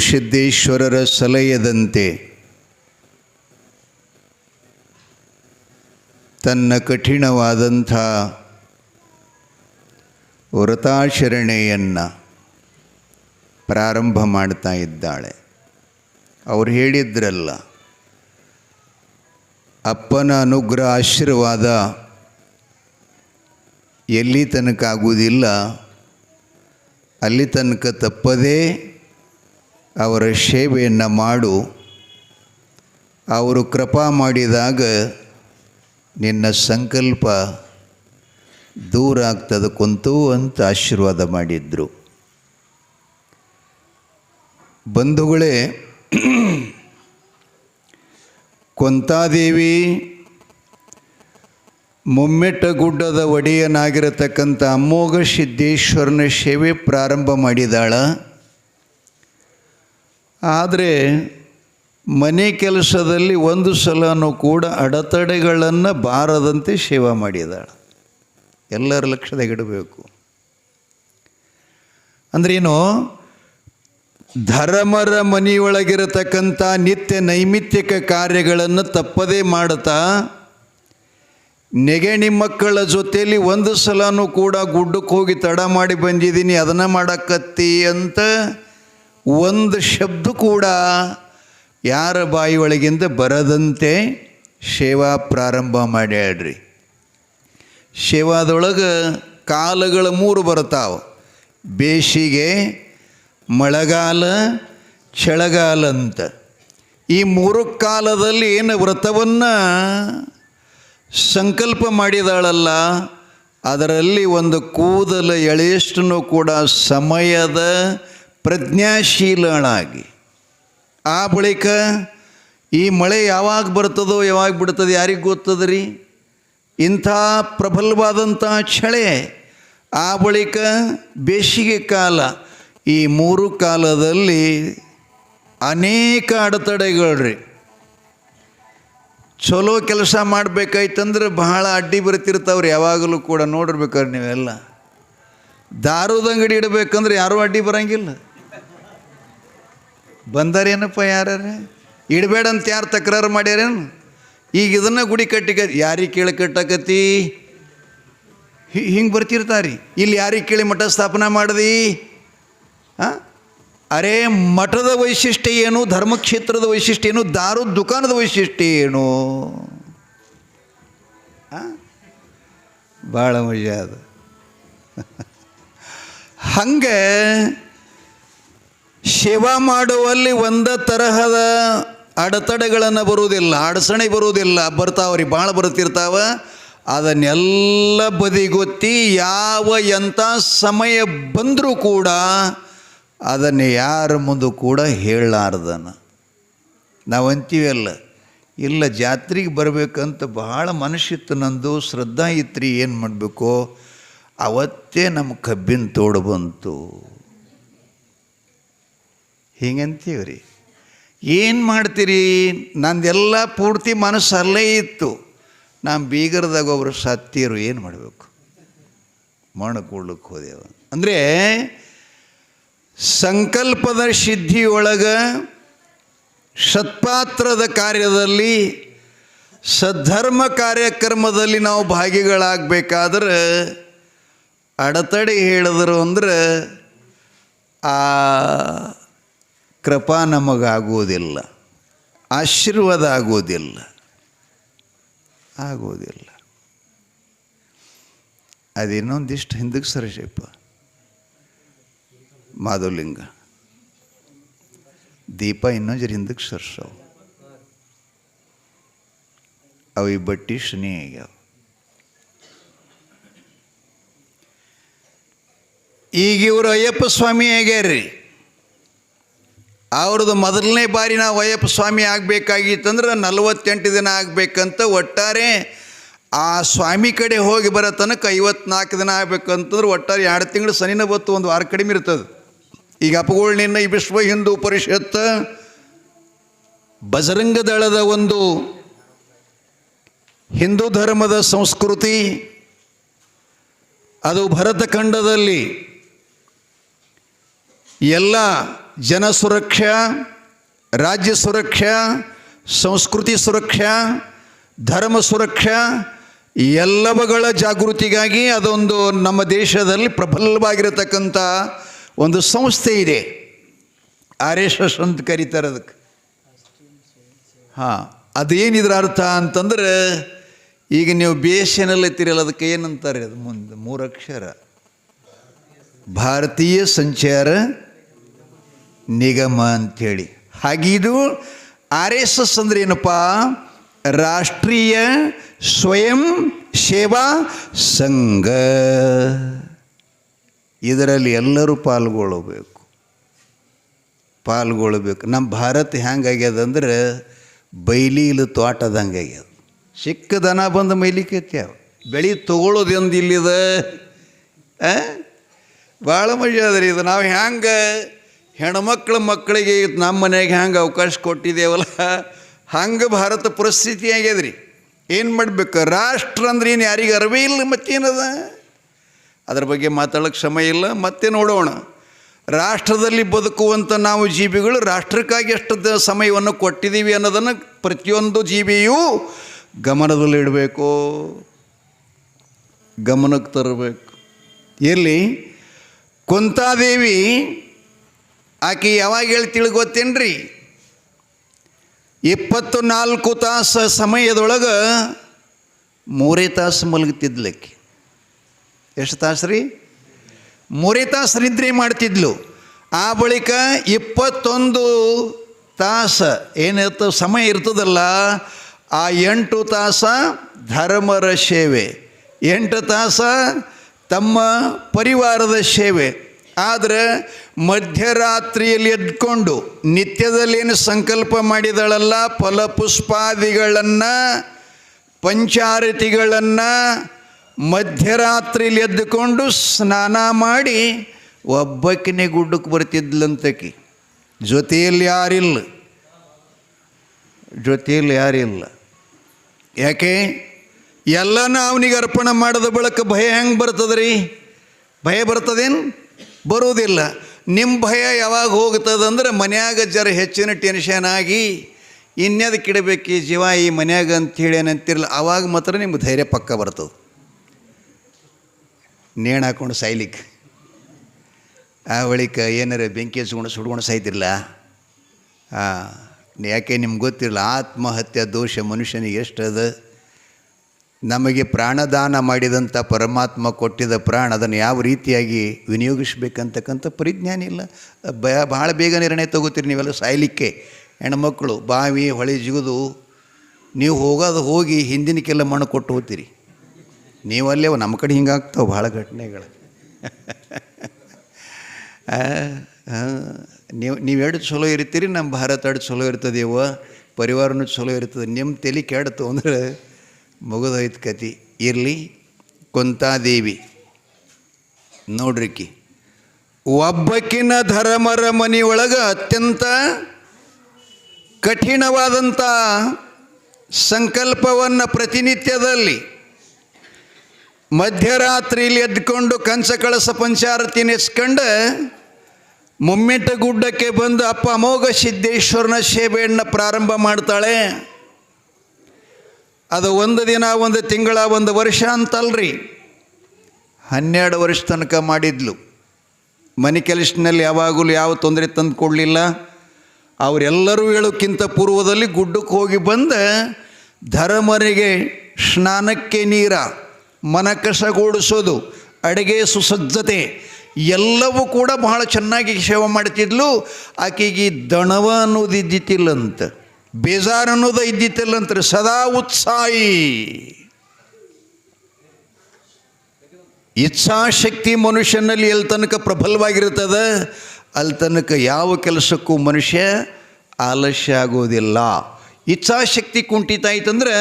ಸಿದ್ದೇಶ್ವರರ ಸಲಹೆಯಂತೆ ತನ್ನ ಕಠಿಣವಾದಂಥ ವ್ರತಾಚರಣೆಯನ್ನು ಪ್ರಾರಂಭ ಮಾಡ್ತಾ ಇದ್ದಾಳೆ. ಅವರು ಹೇಳಿದ್ರಲ್ಲ, ಅಪ್ಪನ ಅನುಗ್ರಹ ಆಶೀರ್ವಾದ ಎಲ್ಲಿ ತನಕ ಆಗುವುದಿಲ್ಲ, ಅಲ್ಲಿ ತನಕ ತಪ್ಪದೇ ಅವರ ಸೇವೆಯನ್ನು ಮಾಡು. ಅವರು ಕೃಪಾ ಮಾಡಿದಾಗ ನಿನ್ನ ಸಂಕಲ್ಪ ದೂರ ಆಗ್ತದೆ ಕುಂತು ಅಂತ ಆಶೀರ್ವಾದ ಮಾಡಿದ್ರು. ಬಂಧುಗಳೇ, ಕೊಂತಾದೇವಿ ಮುಮ್ಮೆಟ್ಟಗುಡ್ಡದ ಒಡೆಯನಾಗಿರತಕ್ಕಂಥ ಅಮೋಘ ಸಿದ್ದೇಶ್ವರನ ಸೇವೆ ಪ್ರಾರಂಭ ಮಾಡಿದಾಳ. ಆದರೆ ಮನೆ ಕೆಲಸದಲ್ಲಿ ಒಂದು ಸಲನೂ ಕೂಡ ಅಡೆತಡೆಗಳನ್ನು ಬಾರದಂತೆ ಸೇವೆ ಮಾಡಿದಾಳ. ಎಲ್ಲರ ಲಕ್ಷ್ಯದಾಗಿಡಬೇಕು. ಅಂದ್ರೇನು, ಧರ್ಮರ ಮನೆಯೊಳಗಿರತಕ್ಕಂಥ ನಿತ್ಯ ನೈಮಿತ್ತಿಕ ಕಾರ್ಯಗಳನ್ನು ತಪ್ಪದೇ ಮಾಡುತ್ತಾ ನೆಗಣಿ ಮಕ್ಕಳ ಜೊತೆಯಲ್ಲಿ ಒಂದು ಸಲನೂ ಕೂಡ ಗುಡ್ಡಕ್ಕೆ ಹೋಗಿ ತಡ ಮಾಡಿ ಬಂದಿದ್ದೀನಿ, ಅದನ್ನು ಮಾಡಕ್ಕತ್ತಿ ಅಂತ ಒಂದು ಶಬ್ದ ಕೂಡ ಯಾರ ಬಾಯಿ ಒಳಗಿಂದ ಬರದಂತೆ ಸೇವಾ ಪ್ರಾರಂಭ ಮಾಡ್ಯಾಳ್ರಿ. ಸೇವಾದೊಳಗೆ ಕಾಲಗಳು 3 ಬರ್ತಾವೆ: ಬೇಸಿಗೆ, ಮಳೆಗಾಲ, ಚಳಿಗಾಲ ಅಂತ. ಈ 3 ಕಾಲದಲ್ಲಿ ಏನು ವ್ರತವನ್ನು ಸಂಕಲ್ಪ ಮಾಡಿದಾಳಲ್ಲ, ಅದರಲ್ಲಿ ಒಂದು ಕೂದಲ ಎಳೆಯಷ್ಟನ್ನು ಕೂಡ ಸಮಯದ ಪ್ರಜ್ಞಾಶೀಲಳಾಗಿ, ಆ ಬಳಿಕ ಈ ಮಳೆ ಯಾವಾಗ ಬರ್ತದೋ ಯಾವಾಗ ಬಿಡ್ತದೆ ಯಾರಿಗೆ ಗೊತ್ತದ ರೀ, ಇಂಥ ಪ್ರಬಲವಾದಂಥ ಚಳಿ, ಆ ಬಳಿಕ ಬೇಸಿಗೆ ಕಾಲ, ಈ 3 ಕಾಲದಲ್ಲಿ ಅನೇಕ ಅಡೆತಡೆಗಳ್ರಿ. ಚಲೋ ಕೆಲಸ ಮಾಡಬೇಕಾಯ್ತಂದ್ರೆ ಬಹಳ ಅಡ್ಡಿ ಬರ್ತಿರ್ತಾವ್ರಿ. ಯಾವಾಗಲೂ ಕೂಡ ನೋಡಿರ್ಬೇಕಾದ್ರೆ ನೀವೆಲ್ಲ ದಾರದ ಅಂಗಡಿ ಇಡಬೇಕಂದ್ರೆ ಯಾರೂ ಅಡ್ಡಿ ಬರೋಂಗಿಲ್ಲ. ಬಂದಾರೇನಪ್ಪ ಯಾರು ಇಡಬೇಡ ಅಂತ ಯಾರು ತಕರಾರು ಮಾಡ್ಯಾರೇನು? ಈಗ ಇದನ್ನು ಗುಡಿ ಯಾರಿಗೆ ಕೇಳಿ ಕಟ್ಟಕತ್ತಿ ಹಿಂಗೆ ಬರ್ತಿರ್ತಾರಿ. ಇಲ್ಲಿ ಯಾರಿಗೆ ಕೇಳಿ ಮಠ ಸ್ಥಾಪನಾ ಮಾಡಿದಿ? ಅರೇ, ಮಠದ ವೈಶಿಷ್ಟ್ಯ ಏನು, ಧರ್ಮಕ್ಷೇತ್ರದ ವೈಶಿಷ್ಟ್ಯ ಏನು, ದಾರದ ದುಕಾನದ ವೈಶಿಷ್ಟ್ಯ ಏನು? ಭಾಳ ಮಜಾ ಅದು. ಹಂಗೆ ಸೇವಾ ಮಾಡುವಲ್ಲಿ ಒಂದೇ ತರಹದ ಅಡೆತಡೆಗಳನ್ನು ಬರುವುದಿಲ್ಲ, ಅಡಚಣೆ ಬರುವುದಿಲ್ಲ. ಬರ್ತಾವ್ರಿ, ಭಾಳ ಬರ್ತಿರ್ತಾವ. ಅದನ್ನೆಲ್ಲ ಬದಿಗೊತ್ತಿ ಯಾವ ಎಂಥ ಸಮಯ ಬಂದರೂ ಕೂಡ ಅದನ್ನು ಯಾರ ಮುಂದೆ ಕೂಡ ಹೇಳಲಾರ್ದನ ನಾವು ಅಂತೀವಲ್ಲ, ಇಲ್ಲ ಜಾತ್ರೆಗೆ ಬರಬೇಕಂತ ಭಾಳ ಮನಸ್ಸಿತ್ತು, ನಂದು ಶ್ರದ್ಧಾ ಇತ್ರಿ, ಏನು ಮಾಡಬೇಕು, ಅವತ್ತೇ ನಮ್ಮ ಕಬ್ಬಿನ ತೋಡು ಬಂತು ಹಿಂಗಂತೀವ್ರಿ. ಏನು ಮಾಡ್ತೀರಿ? ನಂದೆಲ್ಲ ಪೂರ್ತಿ ಮನಸ್ಸು ಅಲ್ಲೇ ಇತ್ತು. ನಾನು ಬೀಗರದಾಗ ಒಬ್ಬರು ಸತ್ತಿರು, ಏನು ಮಾಡಬೇಕು, ಮಣ್ಣು ಕೂಡ್ಲಿಕ್ಕೆ ಹೋದೆವು. ಅಂದರೆ ಸಂಕಲ್ಪದ ಸಿದ್ಧಿಯೊಳಗೆ, ಸತ್ಪಾತ್ರದ ಕಾರ್ಯದಲ್ಲಿ, ಸದ್ಧರ್ಮ ಕಾರ್ಯಕ್ರಮದಲ್ಲಿ ನಾವು ಭಾಗಿಗಳಾಗಬೇಕಾದ್ರೆ ಅಡೆತಡೆ ಹೇಳಿದ್ರು ಅಂದ್ರೆ ಆ ಕೃಪಾ ನಮಗಾಗೋದಿಲ್ಲ, ಆಶೀರ್ವಾದ ಆಗೋದಿಲ್ಲ. ಅದಿನ್ನೊಂದಿಷ್ಟು ಹಿಂದಕ್ಕೆ ಸರಿಸಪ್ಪ. ಮಾಧವಲಿಂಗ ದೀಪ ಇನ್ನೊಂದು ಹಿಂದಕ್ಕೆ ಸರ್ಸವು, ಅವು ಈ ಬಟ್ಟಿ ಶನಿ ಆಗ್ಯಾವ. ಈಗ ಇವರು ಅಯ್ಯಪ್ಪ ಸ್ವಾಮಿ ಆಗ್ಯಾರ್ರಿ. ಅವ್ರದ್ದು ಮೊದಲನೇ ಬಾರಿ ನಾವು ಅಯ್ಯಪ್ಪ ಸ್ವಾಮಿ ಆಗಬೇಕಾಗಿತ್ತಂದ್ರೆ 48 ದಿನ ಆಗಬೇಕಂತ. ಒಟ್ಟಾರೆ ಆ ಸ್ವಾಮಿ ಕಡೆ ಹೋಗಿ ಬರೋ ತನಕ 54 ದಿನ ಆಗಬೇಕಂತಂದ್ರೆ ಒಟ್ಟಾರೆ 2 ತಿಂಗಳು ಸನಿನ ಬತ್ತು, 1 ವಾರ ಕಡಿಮೆ ಇರ್ತದೆ. ಈಗ ಅಪ್ಪಗಳು ನಿನ್ನ ಈ ವಿಶ್ವ ಹಿಂದೂ ಪರಿಷತ್ ಬಜರಂಗ ದಳದ ಒಂದು ಹಿಂದೂ ಧರ್ಮದ ಸಂಸ್ಕೃತಿ, ಅದು ಭರತಖಂಡದಲ್ಲಿ ಎಲ್ಲ ಜನ ಸುರಕ್ಷಾ, ರಾಜ್ಯ ಸುರಕ್ಷಾ, ಸಂಸ್ಕೃತಿ ಸುರಕ್ಷಾ, ಧರ್ಮ ಸುರಕ್ಷಾ ಎಲ್ಲವುಗಳ ಜಾಗೃತಿಗಾಗಿ ಅದೊಂದು ನಮ್ಮ ದೇಶದಲ್ಲಿ ಪ್ರಬಲವಾಗಿರತಕ್ಕಂಥ ಒಂದು ಸಂಸ್ಥೆ ಇದೆ. RSS ಅಂತ ಕರೀತಾರೆ ಅದಕ್ಕೆ. ಅದೇನಿದ್ರ ಅರ್ಥ ಅಂತಂದ್ರೆ, ಈಗ ನೀವು BSNL ಎತ್ತಿರಲ್ಲ, ಅದಕ್ಕೆ ಏನಂತಾರೆ ಅದು ಮುಂದೆ 3 ಅಕ್ಷರ, ಭಾರತೀಯ ಸಂಚಾರ ನಿಗಮ ಅಂಥೇಳಿ. ಹಾಗಿದು RSS ಅಂದ್ರೆ ಏನಪ್ಪ, ರಾಷ್ಟ್ರೀಯ ಸ್ವಯಂ ಸೇವಾ ಸಂಘ. ಇದರಲ್ಲಿ ಎಲ್ಲರೂ ಪಾಲ್ಗೊಳ್ಳಬೇಕು. ನಮ್ಮ ಭಾರತ ಹೆಂಗಾಗ್ಯದ ಅಂದ್ರೆ ಬೈಲಿ ಇಲ್ಲ ತೋಟದಂಗೆ ಆಗ್ಯದ. ಸಿಕ್ಕ ದನ ಬಂದು ಮೈಲಿಕತ್ಯಾವ. ಬೆಳೆ ತೊಗೊಳ್ಳೋದೊಂದು ಇಲ್ಲಿದ ಭಾಳ ಮಜಾ ಅದ ರೀ ಇದು. ನಾವು ಹೆಂಗೆ ಮಕ್ಕಳಿಗೆ ನಮ್ಮ ಮನೆಗೆ ಹೆಂಗೆ ಅವಕಾಶ ಕೊಟ್ಟಿದ್ದೇವಲ್ಲ, ಹಂಗೆ ಭಾರತ ಪರಿಸ್ಥಿತಿ ಆಗ್ಯದ ರೀ. ಏನು ಮಾಡಬೇಕು, ರಾಷ್ಟ್ರ ಅಂದ್ರೆ ಏನು ಯಾರಿಗೆ ಅರಿವೇ ಇಲ್ಲ. ಮತ್ತೇನದ ಅದ್ರ ಬಗ್ಗೆ ಮಾತಾಡೋಕ್ಕೆ ಸಮಯ ಇಲ್ಲ. ಮತ್ತೆ ನೋಡೋಣ, ರಾಷ್ಟ್ರದಲ್ಲಿ ಬದುಕುವಂಥ ನಾವು ಜೀವಿಗಳು ರಾಷ್ಟ್ರಕ್ಕಾಗಿ ಎಷ್ಟು ಸಮಯವನ್ನು ಕೊಟ್ಟಿದ್ದೀವಿ ಅನ್ನೋದನ್ನು ಪ್ರತಿಯೊಂದು ಜೀವಿಯೂ ಗಮನದಲ್ಲಿಡಬೇಕು, ಗಮನಕ್ಕೆ ತರಬೇಕು. ಎಲ್ಲಿ ಕುಂತಾದೇವಿ ಆಕೆ ಯಾವಾಗ ಹೇಳ್ತಿಳಿ ಗೊತ್ತೇನ್ರಿ, 24 ತಾಸು ಸಮಯದೊಳಗೆ 3 ತಾಸು ಮಲಗುತ್ತಿದ್ಲಕ್ಕೆ. ಎಷ್ಟು ತಾಸು ರೀ? 3 ತಾಸು ನಿದ್ರೆ ಮಾಡ್ತಿದ್ಲು. ಆ ಬಳಿಕ 21 ತಾಸು ಏನಿರ್ತದೆ ಸಮಯ ಇರ್ತದಲ್ಲ, ಆ 8 ತಾಸು ಧರ್ಮರ ಸೇವೆ, 8 ತಾಸು ತಮ್ಮ ಪರಿವಾರದ ಸೇವೆ. ಆದರೆ ಮಧ್ಯರಾತ್ರಿಯಲ್ಲಿ ಎದ್ಕೊಂಡು ನಿತ್ಯದಲ್ಲೇನು ಸಂಕಲ್ಪ ಮಾಡಿದಳಲ್ಲ, ಫಲಪುಷ್ಪಾದಿಗಳನ್ನು ಪಂಚಾರತಿಗಳನ್ನು ಮಧ್ಯರಾತ್ರಿಯಲ್ಲಿ ಎದ್ದುಕೊಂಡು ಸ್ನಾನ ಮಾಡಿ ಒಬ್ಬಕ್ಕಿನೇ ಗುಡ್ಡಕ್ಕೆ ಬರ್ತಿದ್ಲಂತಕಿ. ಜೊತೆಯಲ್ಲಿ ಯಾರಿಲ್ಲ. ಯಾಕೆ? ಎಲ್ಲನೂ ಅವನಿಗೆ ಅರ್ಪಣೆ ಮಾಡಿದ ಬಳಿಕ ಭಯ ಹೆಂಗೆ ಬರ್ತದೆ ರೀ? ಭಯ ಬರ್ತದೇನು? ಬರುವುದಿಲ್ಲ. ನಿಮ್ಮ ಭಯ ಯಾವಾಗ ಹೋಗ್ತದಂದ್ರೆ ಮನ್ಯಾಗ ಜರ ಹೆಚ್ಚಿನ ಟೆನ್ಷನ್ ಆಗಿ ಇನ್ಯದಕ್ಕೆ ಇಡಬೇಕು ಈ ಜೀವ ಈ ಮನ್ಯಾಗ ಅಂಥೇಳಿ ಏನಂತಿರಲ್ಲ, ಆವಾಗ ಮಾತ್ರ ನಿಮ್ಗೆ ಧೈರ್ಯ ಪಕ್ಕ ಬರ್ತದೆ. ನೇಣು ಹಾಕ್ಕೊಂಡು ಸಾಯ್ಲಿಕ್ಕೆ, ಆ ಬಳಿಕ ಏನಾರ ಬೆಂಕಿ ಹಚ್ಕೊಂಡು ಸುಡ್ಕೊಂಡು ಸಾಯ್ತಿರಲ್ಲ. ಯಾಕೆ ನಿಮ್ಗೆ ಗೊತ್ತಿರಲ್ಲ, ಆತ್ಮಹತ್ಯೆ ದೋಷ ಮನುಷ್ಯನಿಗೆ ಎಷ್ಟದ. ನಮಗೆ ಪ್ರಾಣದಾನ ಮಾಡಿದಂಥ ಪರಮಾತ್ಮ ಕೊಟ್ಟಿದ್ದ ಪ್ರಾಣ ಅದನ್ನು ಯಾವ ರೀತಿಯಾಗಿ ವಿನಿಯೋಗಿಸ್ಬೇಕಂತಕ್ಕಂಥ ಪರಿಜ್ಞಾನ ಇಲ್ಲ. ಭಾಳ ಬೇಗ ನಿರ್ಣಯ ತಗೋತೀರಿ ನೀವೆಲ್ಲ ಸಾಯ್ಲಿಕ್ಕೆ. ಹೆಣ್ಮಕ್ಕಳು ಬಾವಿ ಹೊಳೆ ಜಿಗಿದು ನೀವು ಹೋಗಿ ಹಿಂದಿನಕ್ಕೆಲ್ಲ ಮಣ್ಣು ಕೊಟ್ಟು ಹೋಗ್ತೀರಿ. ನೀವಲ್ಲೇ ನಮ್ಮ ಕಡೆ ಹಿಂಗಾಗ್ತಾವೆ ಭಾಳ ಘಟನೆಗಳು. ನೀವು ಎರಡು ಚಲೋ ಇರ್ತೀರಿ, ನಮ್ಮ ಭಾರತ ಎರಡು ಚಲೋ ಇರ್ತದೇವ, ಪರಿವಾರನೂ ಚಲೋ ಇರ್ತದೆ. ನಿಮ್ಮ ತಲೆ ಕೆಡ್ತು ಅಂದ್ರೆ ಮುಗಿದೋಯ್ತು ಕತಿ. ಇರಲಿ, ಕುಂತಾದೇವಿ ನೋಡ್ರಿಕಿ ಒಬ್ಬಕ್ಕಿನ ಧರ್ಮರ ಮನೆಯೊಳಗೆ ಅತ್ಯಂತ ಕಠಿಣವಾದಂಥ ಸಂಕಲ್ಪವನ್ನು ಪ್ರತಿನಿತ್ಯದಲ್ಲಿ ಮಧ್ಯರಾತ್ರಿಯಲ್ಲಿ ಎದ್ಕೊಂಡು ಕಂಚ ಕಳಸ ಪಂಚಾರತಿ ನೆಸ್ಕೊಂಡು ಮುಮ್ಮೆಟ್ಟ ಗುಡ್ಡಕ್ಕೆ ಬಂದು ಅಪ್ಪ ಅಮೋಘ ಸಿದ್ದೇಶ್ವರನ ಸೇವೆಯನ್ನು ಪ್ರಾರಂಭ ಮಾಡ್ತಾಳೆ. ಅದು ಒಂದು ದಿನ, ಒಂದು ತಿಂಗಳ, ಒಂದು ವರ್ಷ ಅಂತಲ್ರಿ, 12 ವರ್ಷ ತನಕ ಮಾಡಿದ್ಲು. ಮನೆ ಕೆಲಸದಲ್ಲಿ ಯಾವಾಗಲೂ ಯಾವ ತೊಂದರೆ ತಂದು ಕೊಡಲಿಲ್ಲ. ಅವರೆಲ್ಲರೂ ಹೇಳೋಕ್ಕಿಂತ ಪೂರ್ವದಲ್ಲಿ ಗುಡ್ಡಕ್ಕೆ ಹೋಗಿ ಬಂದು ಧರ್ಮರಿಗೆ ಸ್ನಾನಕ್ಕೆ ನೀರ, ಮನಕಸಗೂಡಿಸೋದು, ಅಡುಗೆ ಸುಸಜ್ಜತೆ ಎಲ್ಲವೂ ಕೂಡ ಬಹಳ ಚೆನ್ನಾಗಿ ಸೇವೆ ಮಾಡ್ತಿದ್ಲು. ಆಕೆಗೆ ದಣವ ಅನ್ನೋದು ಇದ್ದಿತ್ತಿಲ್ಲಂತ, ಬೇಜಾರು ಅನ್ನೋದು ಇದ್ದಿತ್ತಿಲ್ಲಂತಾರೆ. ಸದಾ ಉತ್ಸಾಹಿ, ಇಚ್ಛಾಶಕ್ತಿ ಮನುಷ್ಯನಲ್ಲಿ ಎಲ್ಲಿ ತನಕ ಪ್ರಬಲವಾಗಿರ್ತದೆ ಅಲ್ಲಿ ತನಕ ಯಾವ ಕೆಲಸಕ್ಕೂ ಮನುಷ್ಯ ಆಲಸ್ಯ ಆಗೋದಿಲ್ಲ. ಇಚ್ಛಾಶಕ್ತಿ ಕುಂಠಿತ ಆಯ್ತಂದ್ರೆ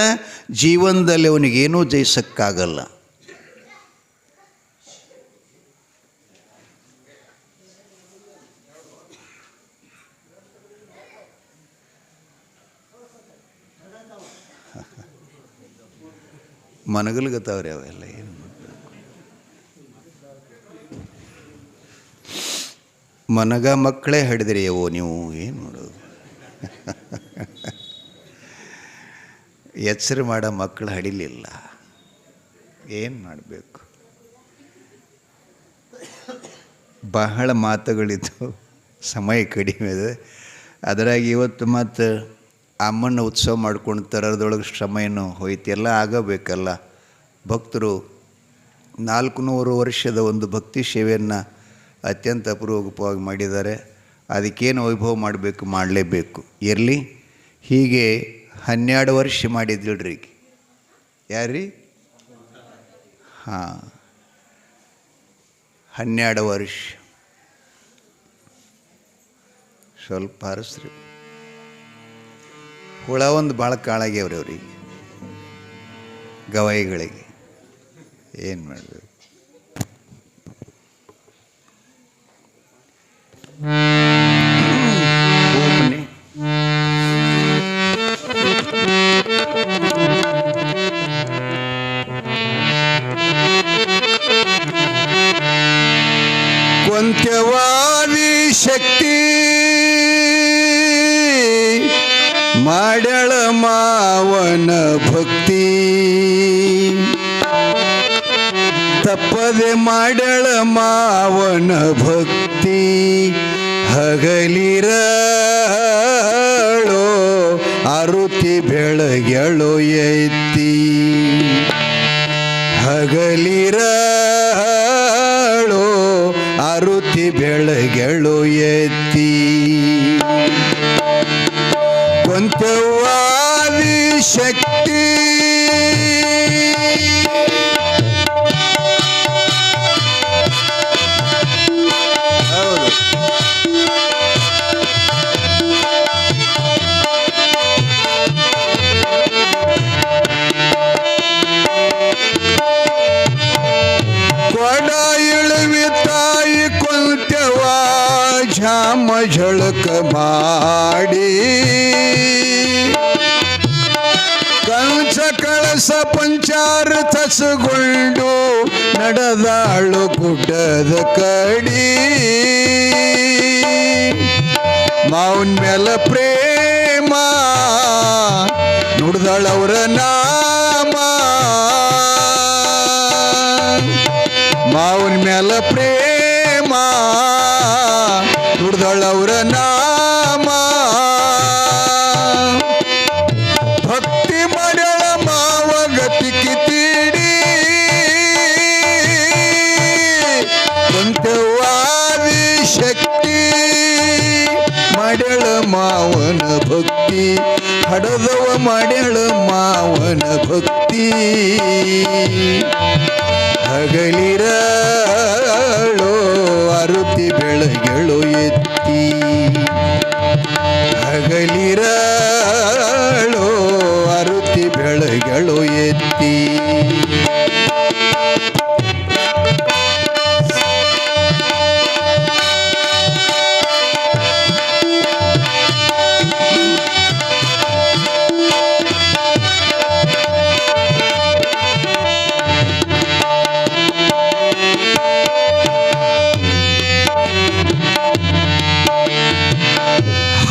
ಜೀವನದಲ್ಲಿ ಅವನಿಗೇನೂ ಜಯಿಸೋಕ್ಕಾಗಲ್ಲ. ಮನಗಲ್ಗತ್ತವ್ರಿ ಅವೆಲ್ಲ. ಏನು ಮನಗ ಮಕ್ಕಳೇ ಹಿಡಿದ್ರಿ ಅವು ನೀವು ಏನು ಮಾಡೋದು ಎಚ್ಚರ ಮಾಡೋ ಮಕ್ಕಳು ಹಡಿಲಿಲ್ಲ ಏನು ಮಾಡಬೇಕು. ಬಹಳ ಮಾತುಗಳಿದ್ದು ಸಮಯ ಕಡಿಮೆ ಇದೆ. ಅದರಾಗಿ ಇವತ್ತು ಮತ್ತು ಅಮ್ಮನ ಉತ್ಸವ ಮಾಡ್ಕೊಂಡು ತರೋದ್ರೊಳಗೆ ಶ್ರಮ ಏನು ಹೋಯ್ತು, ಎಲ್ಲ ಆಗಬೇಕಲ್ಲ. ಭಕ್ತರು 400 ವರ್ಷದ ಒಂದು ಭಕ್ತಿ ಸೇವೆಯನ್ನು ಅತ್ಯಂತ ಅಪರೂಪವಾಗಿ ಮಾಡಿದ್ದಾರೆ. ಅದಕ್ಕೇನು ವೈಭವ ಮಾಡಬೇಕು, ಮಾಡಲೇಬೇಕು. ಇರಲಿ. ಹೀಗೆ 12 ವರ್ಷ ಮಾಡಿದ್ದಿಳ್ರಿ. ಯಾರ್ರೀ? ಹಾಂ, 12 ವರ್ಷ. ಸ್ವಲ್ಪ ಹರಸ್ರಿ. ಹುಳ ಒಂದು ಭಾಳ ಕಾಳಾಗ್ಯವ್ರಿ ಅವ್ರಿಗೆ, ಗವಾಯಿಗಳಿಗೆ. ಏನು ಮಾಡಬೇಕು? ಕೊಂತ್ಯವಾದಿ ಶಕ್ತಿ ಮಾಡ್ಯಾಳ ಮಾವನ ಭಕ್ತಿ, ತಪ್ಪದೆ ಮಾಡ್ಯಾಳ ಮಾವನ ಭಕ್ತಿ. ಹಗಲಿರಳೋ ಆರುತಿ ಬೆಳಗ್ಯಾಳೋ ಎತ್ತಿ, ಹಗಲಿರಳೋ ಆರುತಿ ಬೆಳಗ್ಯಾಳೋ ಎತ್ತಿ. ಕೊಂತವಾದಿ ಶಕ್ತಿ ಕೊಡ ಇಳುವಿ ತಾಯಿ ಕೊಂತವಾ ಝಾಮ ಝಳಕ ಮಾಡಿ, ಕಂಸ ಕಳಸ ಪಂಚಾರ ತಸಗೊಂಡು ನಡೆದಾಳು ಗುಡ್ಡದ ಕಡಿ. ಮಾವನ್ ಮೇಲ ಪ್ರೇಮ ನುಡ್ದಾಳವ್ರ ನಾಮ, ಮಾವನ್ ಮೇಲ ಪ್ರೇಮ ನುಡ್ದಾಳವ್ರ ನಾಮ. ಭಕ್ತಿ ಮಾಡ್ಯಾಳ ಮಾವ ಗತಿಗೆ ತೀಡಿ, ಕೊಂತವಾದಿ ಶಕ್ತಿ ಮಾಡ್ಯಾಳ ಮಾವನ ಭಕ್ತಿ, ಹಡದವ ಮಾಡ್ಯಾಳ ಮಾವನ ಭಕ್ತಿ. ಹಗಲಿರಳೋ ಆರುತಿ ಬೆಳಗ್ಯಾಳೋ ಎತ್ತಿ, ಹಗಲಿರಳೋ ಆರುತಿ ಬೆಳಗ್ಯಾಳೋ ಎತ್ತಿ.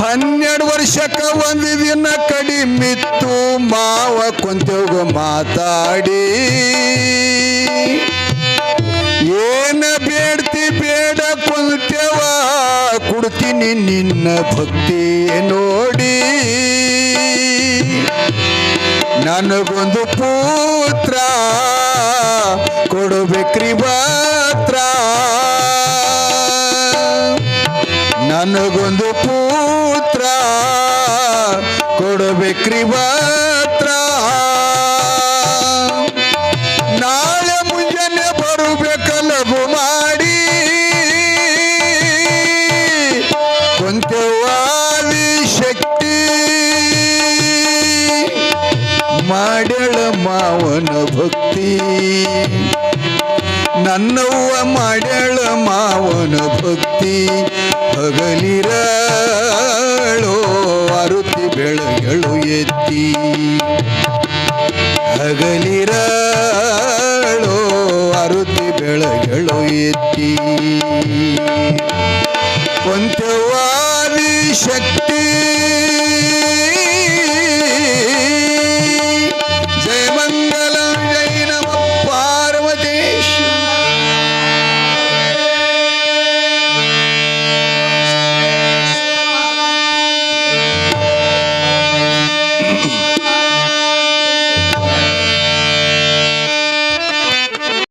ಹನ್ನೆರಡು ವರ್ಷಕ್ಕೆ ಒಂದು ದಿನ ಕಡಿಮಿತ್ತು ಮಾವ ಕೊಂತೇವ್ಗ ಮಾತಾಡಿ, ಏನ ಬೇಡ್ತಿ ಬೇಡ ಕೊಂತೇವ ಕೊಡ್ತೀನಿ ನಿನ್ನ ಭಕ್ತಿ ನೋಡಿ. ನನಗೊಂದು ಪುತ್ರ ಕೊಡಬೇಕ್ರಿ ಪಾತ್ರ, ನನಗೊಂದು ಪುತ್ರ ಕೊಡಬೇಕ್ರಿ ಪಾತ್ರ. ನಾಳೆ ಮುಂಜಾನೆ ಬರಬೇಕಲ್ಲಬು ಮಾಡಿ, ಕೊಂತವಾದಿ ಶಕ್ತಿ ಮಾಡ್ಯಾಳ ಮಾವನ ಭಕ್ತಿ. ನನ್ನವ್ವ ಮಾಡ್ಯಾಳ ಮಾವನ ಭಕ್ತಿ, ಹಗಲಿರಳೋ ಆರುತಿ ಬೆಳಗ್ಯಾಳೋ ಎತ್ತಿ, ಹಗಲಿರಳೋ ಆರುತಿ ಬೆಳಗ್ಯಾಳೋ ಎತ್ತಿ. ಹ್ಞೂ